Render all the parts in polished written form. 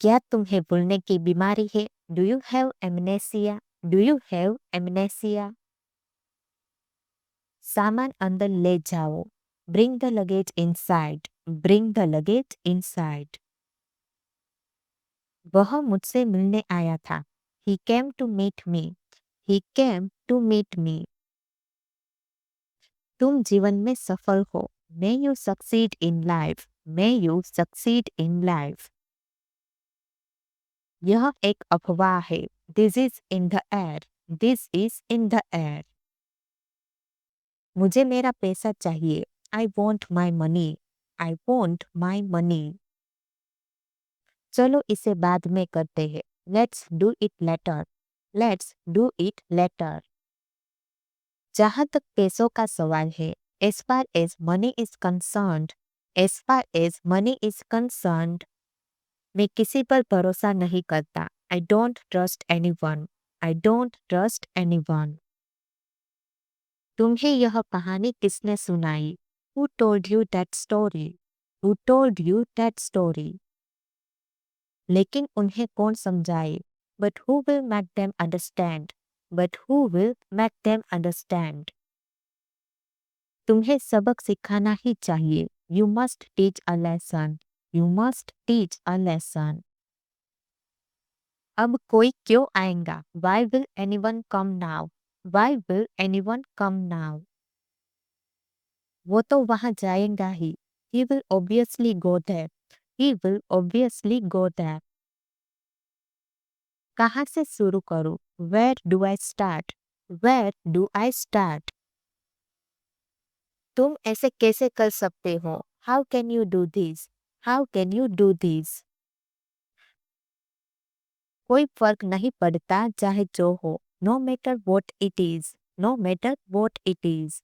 क्या तुम्हें भूलने की बीमारी है? Do you have amnesia? Do you have amnesia? सामान अंदर ले जाओ। Bring the luggage inside. Bring the luggage inside. वह मुझसे मिलने आया था। He came to meet me. He came to meet me. तुम जीवन में सफल हो। May you succeed in life. May you succeed in life. यह एक अफवाह है। This is in the air. This is in the air. मुझे मेरा पैसा चाहिए। I want my money. I want my money. चलो इसे बाद में करते हैं। Let's do it later. Let's do it later. जहां तक पैसों का सवाल है, as far as money is concerned, as far as money is concerned, मैं किसी पर भरोसा नहीं करता। I don't trust anyone. I don't trust anyone. तुम्हें यह कहानी किसने सुनाई? Who told you that story? Who told you that story? लेकिन उन्हें कौन समझाए? But who will make them understand? But who will make them understand? तुम्हें सबक सिखाना ही चाहिए। You must teach a lesson. You must teach a lesson. अब कोई क्यों आएगा? Why will anyone come now? Why will anyone come now? वो तो वहां जाएगा ही। He will obviously go there. He will obviously go there. कहाँ से शुरू करूँ? Where do I start? Where do I start? तुम ऐसे कैसे कर सकते हो? How can you do this? How can you do this? कोई फर्क नहीं पड़ता चाहे जो हो। No matter what it is. No matter what it is.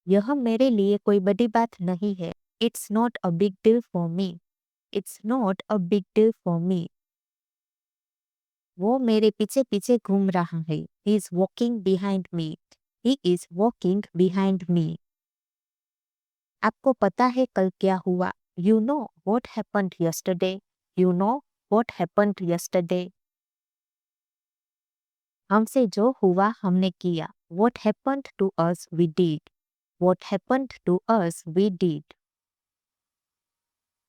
यह मेरे लिए कोई बड़ी बात नहीं है। It's not a big deal for me. It's not a big deal for me. वो मेरे पीछे पीछे घूम रहा है। He is walking behind me. He is walking behind me. आपको पता है कल क्या हुआ? You know what happened yesterday. You know what happened yesterday. हमसे जो हुआ हमने किया। What happened to us we did. What happened to us we did.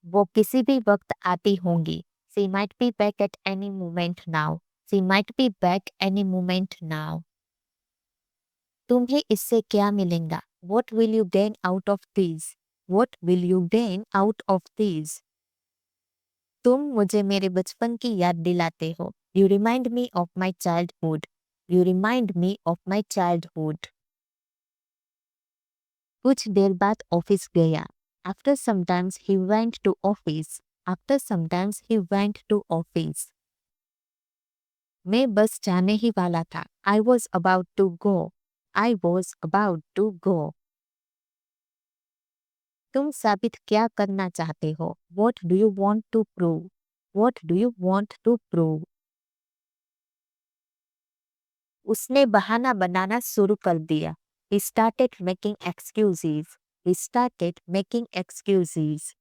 वो किसी भी वक्त आती होंगी। She might be back at any moment now. She might be back any moment now. तुम्हें इससे क्या मिलेगा? What will you gain out of this? What will you gain out of this? तुम मुझे मेरे बचपन की याद दिलाते हो। You remind me of my childhood. You remind me of my childhood. कुछ देर बाद ऑफिस गया। After some times he went to office. After some times he went to office. मैं बस जाने ही वाला था। I was about to go. I was about to go. तुम साबित क्या करना चाहते हो? What do you want to prove? What do you want to prove? उसने बहाना बनाना शुरू कर दिया। He started making excuses. He started making excuses.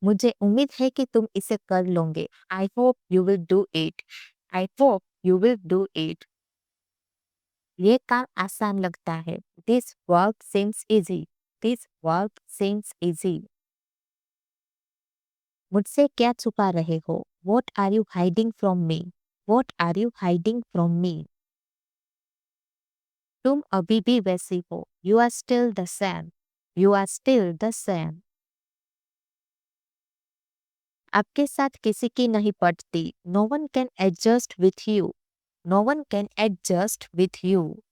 मुझे उम्मीद है कि तुम इसे कर लोगे। I hope you will do it. I hope you will do it. ये काम आसान लगता है। This work seems easy. This work seems easy. मुझसे क्या छुपा रहे हो? What are you hiding from me? What are you hiding from me? तुम अभी भी वैसी हो। You are still the same. You are still the same. आपके साथ किसी की नहीं पटती। No one can adjust with you. No one can adjust with you.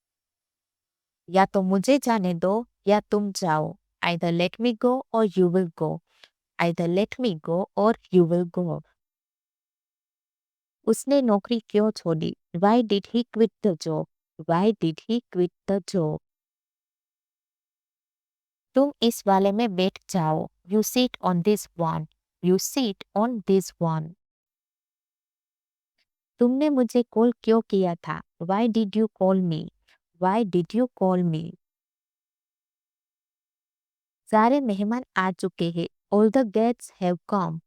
या तो मुझे जाने दो या तुम जाओ। Either let me go or you will go. Either let me go or you will go. उसने नौकरी क्यों छोड़ी? Why did he quit the job? Why did he quit the job? तुम इस वाले में बैठ जाओ। You sit on this one. You sit on this one. तुमने मुझे कॉल क्यों किया था? Why did you call me? Why did you call me? सारे मेहमान आ चुके हैं। All the guests have come.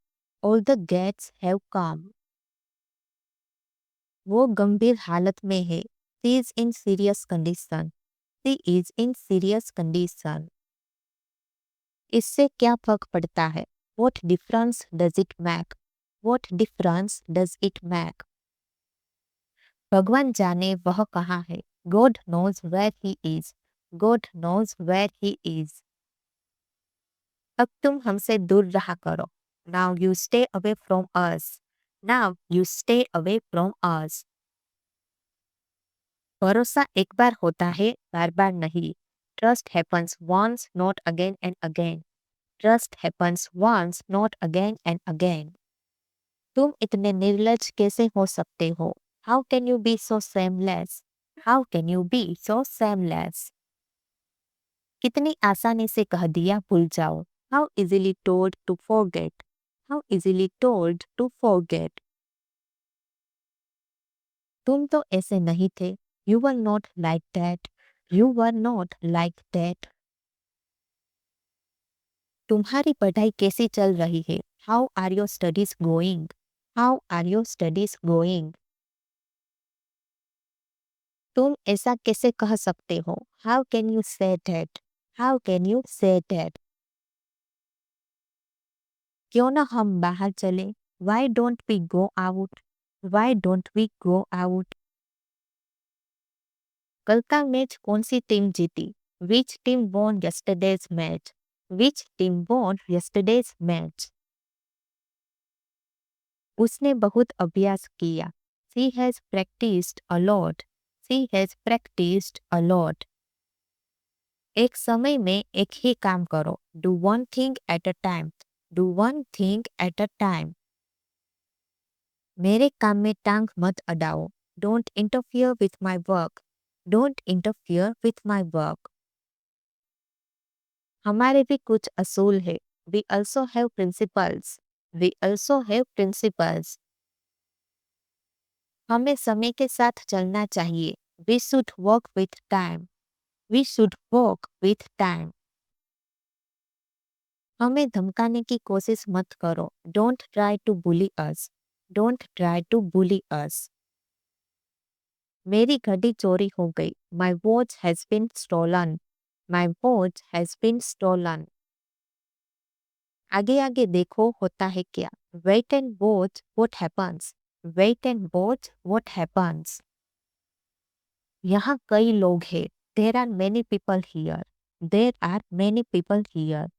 All the guests have come. वो गंभीर हालत में है. She is in serious condition. She is in serious condition. इससे क्या फर्क पड़ता है? What difference does it make? What difference does it make? भगवान जाने वह कहाँ है. God knows where he is. God knows where he is. अब तुम हमसे दूर रहा करो. Now you stay away from us. Now you stay away from us. भरोसा एक बार होता है, बार बार नहीं. Trust happens once, not again and again. Trust happens once, not again and again. तुम इतने निर्लज्ज कैसे हो सकते हो? How can you be so shameless? How can you be so shameless? कितनी आसानी से कह दिया भूल जाओ. How easily told to forget. How easily told to forget. तुम तो ऐसे नहीं थे. You were not like that. You were not like that. तुम्हारी पढ़ाई कैसी चल रही है? How are your studies going? How are your studies going? तुम ऐसा कैसे कह सकते हो? How can you say that? How can you say that? क्यों ना हम बाहर चलें? Why don't we go out? Why don't we go out? कल का मैच कौन सी टीम जीती? Which team won yesterday's match? Which team won yesterday's match? उसने बहुत अभ्यास किया. She has practiced a lot. She has practiced a lot. एक समय में एक ही काम करो. Do one thing at a time. Do one thing at a time. मेरे काम में टांग मत अड़ाओ. Don't interfere with my work. Don't interfere with my work. हमारे भी कुछ असूल है. We also have principles. We also have principles. हमें समय के साथ चलना चाहिए. We should walk with time. We should walk with time. हमें धमकाने की कोशिश मत करो. Don't try to bully us. Don't try to bully us. मेरी घड़ी चोरी हो गई. My watch has been stolen. My watch has been stolen. आगे आगे देखो होता है क्या. Wait and watch what happens. Wait and watch what happens. यहाँ कई लोग हैं. There are many people here. There are many people here.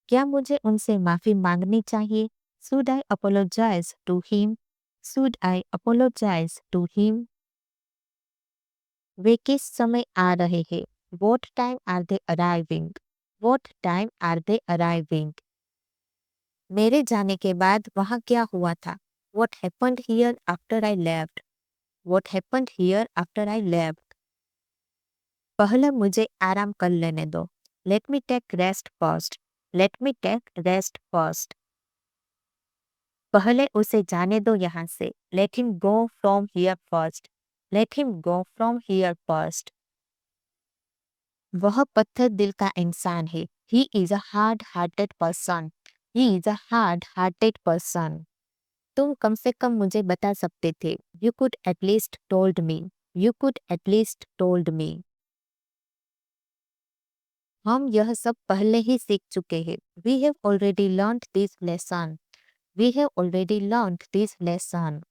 क्या मुझे उनसे माफी मांगनी चाहिए? Should I apologize to him? Should I apologize to him? वे किस समय आ रहे हैं? What time are they arriving? What time are they arriving? मेरे जाने के बाद वहाँ क्या हुआ था? What happened here after I left? What happened here after I left? पहले मुझे आराम कर लेने दो. Let me take rest first. Let me take rest first. पहले उसे जाने दो यहाँ से. Let him go from here first. Let him go from here first. वह पत्थर दिल का इंसान है. He is a hard-hearted person. He is a hard-hearted person. तुम कम से कम मुझे बता सकते थे. You could at least told me. You could at least told me. हम यह सब पहले ही सीख चुके हैं. We have already learned this lesson. We have already learned this lesson.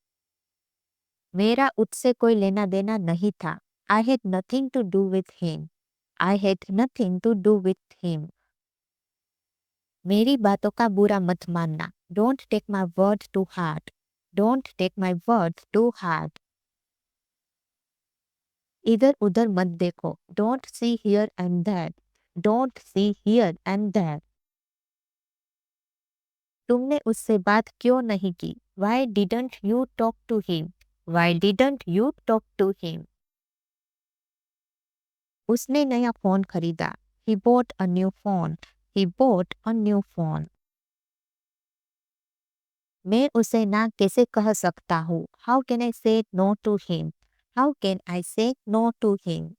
मेरा उससे कोई लेना देना नहीं था. I had nothing to do with him. I had nothing to do with him. मेरी बातों का बुरा मत मानना. Don't take my word to heart. Don't take my word to heart. इधर उधर मत देखो. Don't see here and there. Don't see here and there. तुमने उससे बात क्यों नहीं की? Why didn't you talk to him? Why didn't you talk to him? उसने नया फोन खरीदा. He bought a new phone. He bought a new phone. मैं उसे ना कैसे कह सकता हूँ? How can I say no to him? How can I say no to him?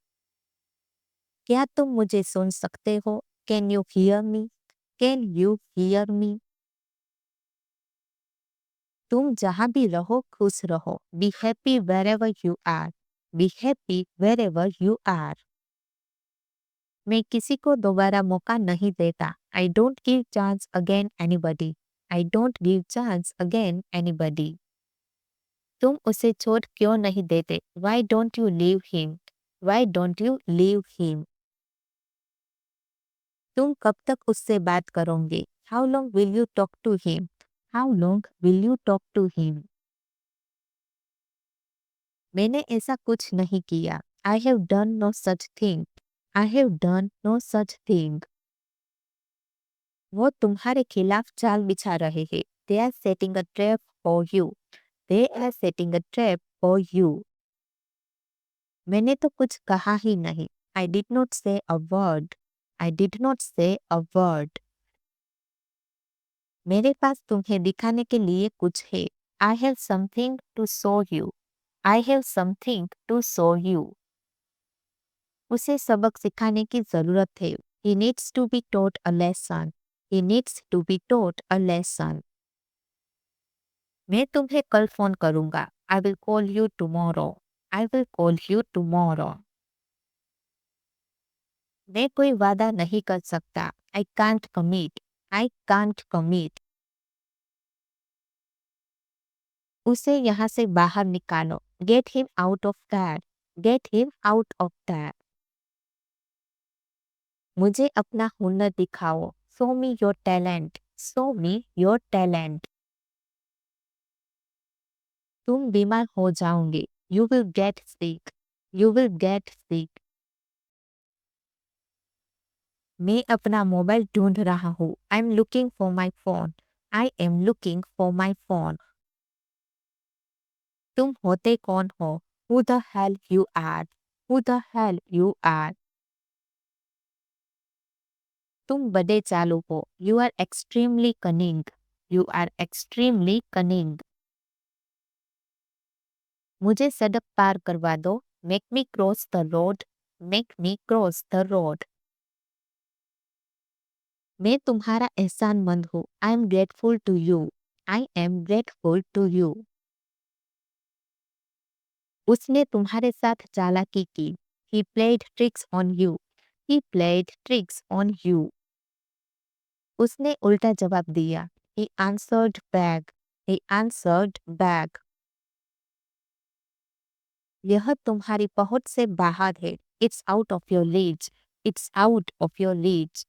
क्या तुम मुझे सुन सकते हो? Can you hear me? Can you hear me? तुम जहाँ भी रहो खुश रहो. Be happy wherever you are. Be happy wherever you are. मैं किसी को दोबारा मौका नहीं देता. I don't give chance again anybody. I don't give chance again anybody. तुम उसे छोड़ क्यों नहीं देते? Why don't you leave him? Why don't you leave him? तुम कब तक उससे बात करोगे? How long will you talk to him? How long will you talk to him? मैंने ऐसा कुछ नहीं किया. I have done no such thing. I have done no such thing. वो तुम्हारे खिलाफ चाल बिछा रहे हैं. They are setting a trap for you. They are setting a trap for you. मैंने तो कुछ कहा ही नहीं. I did not say a word. I did not say a word. मेरे पास तुम्हें दिखाने के लिए कुछ है. I have something to show you. I have something to show you. उसे सबक सिखाने की जरूरत है. He needs to be taught a lesson. He needs to be taught a lesson. मैं तुम्हें कल फोन करूंगा. I will call you tomorrow. I will call you tomorrow. मैं कोई वादा नहीं कर सकता. I can't commit. I can't commit. उसे यहाँ से बाहर निकालो. Get him out of that. Get him out of that. मुझे अपना हुनर दिखाओ. Show me your talent. Show me your talent. तुम बीमार हो जाओगे. You will get sick. You will get sick. मैं अपना मोबाइल ढूंढ रहा हूँ. I am looking for my phone. I am looking for my phone. तुम होते कौन हो? Who the hell you are? Who the hell you are? तुम बड़े चालू हो. You are extremely cunning. You are extremely cunning. मुझे सड़क पार करवा दो. Make me cross the road. Make me cross the road. मैं तुम्हारा एहसानमंद हूँ. I am grateful to you. I am grateful to you. उसने तुम्हारे साथ चालाकी की. He played tricks on you. He played tricks on you. उसने उल्टा जवाब दिया. He answered back. He answered back. यह तुम्हारी पहुंच से बाहर है. It's out of your reach. It's out of your reach.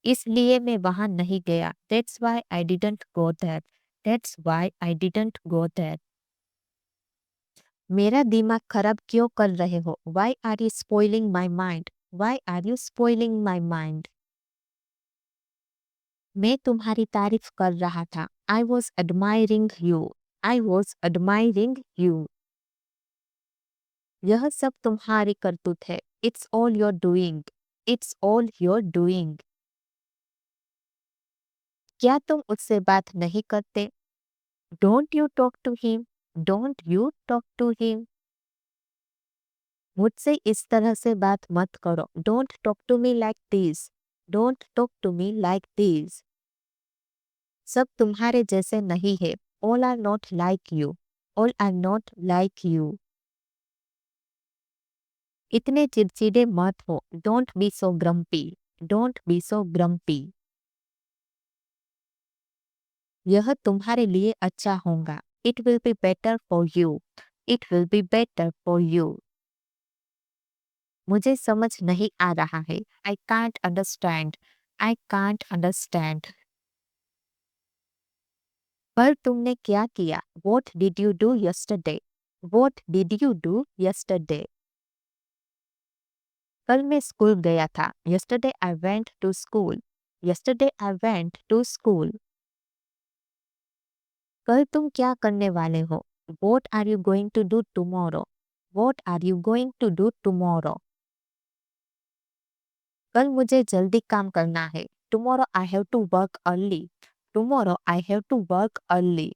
इसलिए मैं वहां नहीं गया. That's why I didn't go there. That's why I didn't go there. मेरा दिमाग खराब क्यों कर रहे हो? Why are you spoiling my mind? Why are you spoiling my mind? मैं तुम्हारी तारीफ कर रहा था. I was admiring you. I was admiring you. यह सब तुम्हारी करतूत है. It's all you're doing. It's all you're doing. क्या तुम उससे बात नहीं करते? Don't you talk to him? Don't you talk to him? मुझसे इस तरह से बात मत करो. Don't talk to me like this. Don't talk to me like this. सब तुम्हारे जैसे नहीं है. All are not like you. All are not like you. इतने चिड़चिड़े मत हो. Don't be so grumpy. Don't be so grumpy. यह तुम्हारे लिए अच्छा होगा. It will be better for you. It will be better for you. मुझे समझ नहीं आ रहा है. I can't understand. I can't understand. कल तुमने क्या किया? What did you do yesterday? What did you do yesterday? कल मैं स्कूल गया था. Yesterday I went to school. Yesterday I went to school. कल तुम क्या करने वाले हो? What are you going to do tomorrow? What are you going to do tomorrow? कल मुझे जल्दी काम करना है. Tomorrow I have to work early. Tomorrow I have to work early.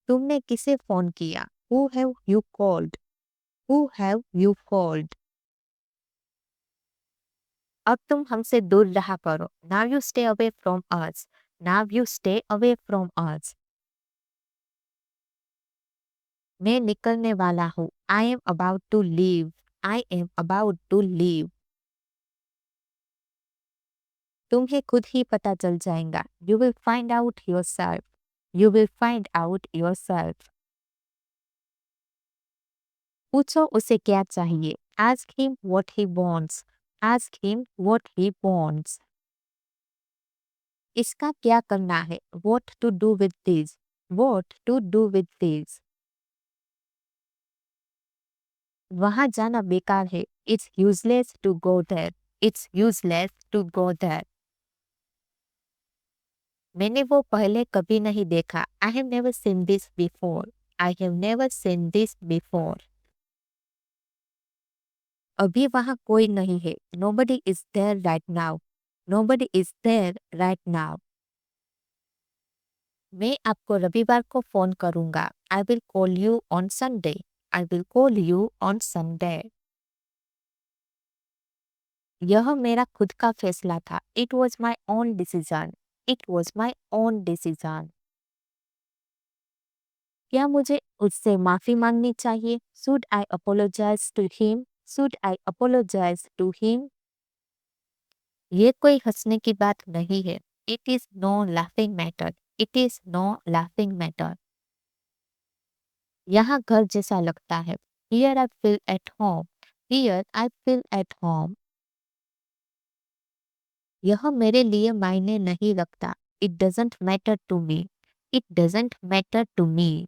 तुमने किसे फोन किया? Who have you called? Who have you called? अब तुम हमसे दूर रहा करो. Now you stay away from us. Now you stay away from us. मैं निकलने वाला हूँ. I am about to leave. I am about to leave. तुम्हें खुद ही पता चल जाएगा. You will find out yourself. You will find out yourself. पूछो उसे क्या चाहिए. Ask him what he wants. Ask him what he wants. इसका क्या करना है. What to do with this. What to do with this. वहां जाना बेकार है. It's useless to go there. It's useless to go there. मैंने वो पहले कभी नहीं देखा. I have never seen this before. I have never seen this before. अभी वहां कोई नहीं है. Nobody is there right now. Nobody is there right now. मैं आपको रविवार को फोन करूंगा. I will call you on Sunday. I will call you on Sunday. यह मेरा खुद का फैसला था. It was my own decision. It was my own decision. क्या मुझे उससे माफी मांगनी चाहिए? Should I apologize to him? Should I apologize to him? ये कोई हंसने की बात नहीं है. It is no laughing matter. It is no laughing matter. यहाँ घर जैसा लगता है. Here I feel at home. Here I feel at home. यह मेरे लिए मायने नहीं रखता. It doesn't matter to me. It doesn't matter to me.